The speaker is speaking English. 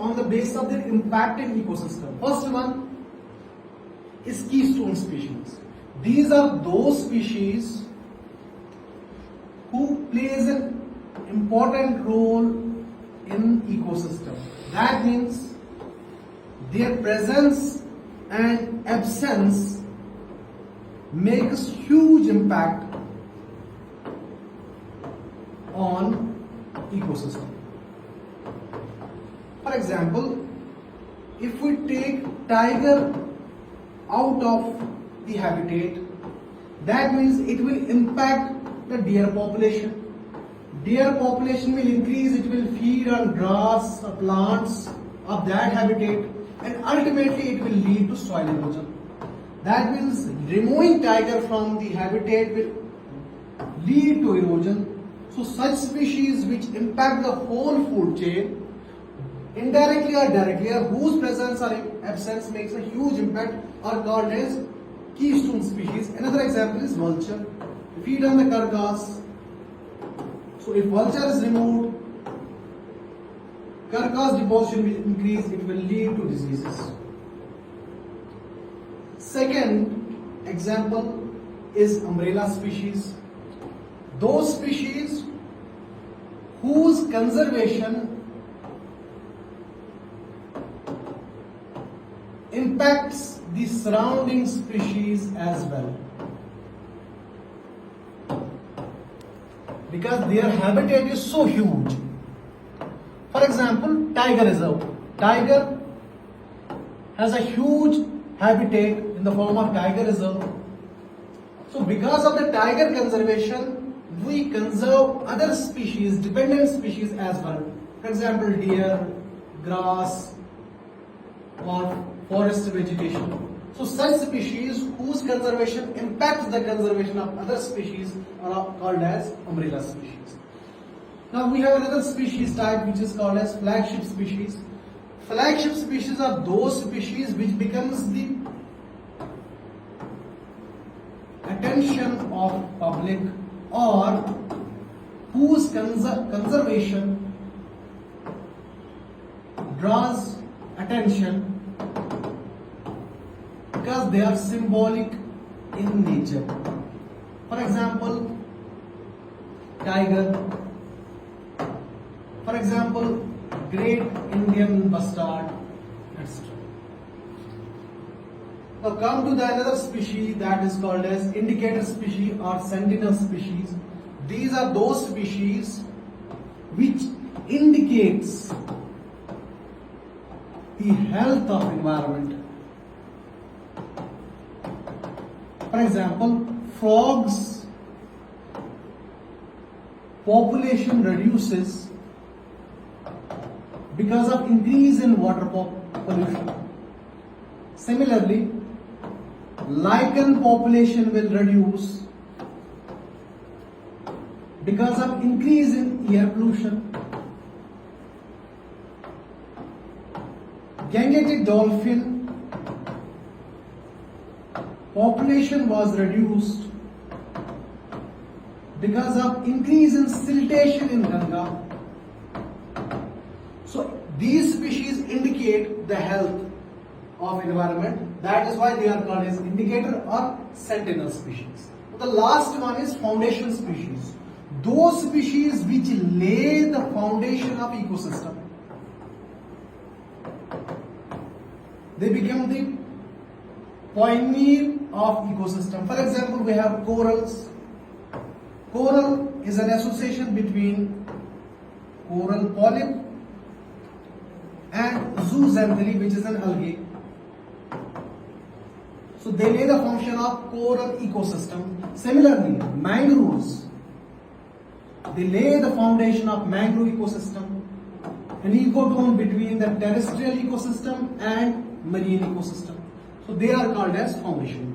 on the basis of their impact in ecosystem. First one is keystone species. These are those species who plays an important role in ecosystem. That means their presence and absence makes huge impact on ecosystem. For example, if we take tiger out of the habitat, that means it will impact the deer population. Deer population will increase, it will feed on grass, plants of that habitat, and ultimately it will lead to soil erosion. That means removing tiger from the habitat will lead to erosion. So such species which impact the whole food chain, indirectly or directly, or whose presence or absence makes a huge impact, are called as keystone species. Another example is vulture. Feed on the carcass. So if vulture is removed, carcass deposition will increase, it will lead to diseases. Second example is umbrella species. Those species whose conservation impacts the surrounding species as well, because their habitat is so huge. For example, tiger reserve. Tiger has a huge habitat in the form of tiger reserve. So because of the tiger conservation, we conserve other species, dependent species as well. For example, deer, grass, or forest vegetation. So such species whose conservation impacts the conservation of other species are called as umbrella species. Now we have another species type which is called as flagship species. Flagship species are those species which becomes the attention of public, or whose conservation draws attention because they are symbolic in nature. For example, tiger. For example, great Indian bustard, etc. Now come to the another species that is called as indicator species or sentinel species. These are those species which indicates the health of environment. For example, frogs population reduces because of increase in water pollution. Similarly, lichen population will reduce because of increase in air pollution. Gangetic dolphin population was reduced because of increase in siltation in Ganga. So these species indicate the health of environment. That is why they are called as indicator or sentinel species. The last one is foundation species. Those species which lay the foundation of ecosystem. They become the pioneer of ecosystem. For example, we have corals. Coral is an association between coral polyp and zooxanthellae, which is an algae. So they lay the function of coral ecosystem. Similarly, mangroves, they lay the foundation of mangrove ecosystem, an ecotone between the terrestrial ecosystem and marine ecosystem. So they are called as foundation.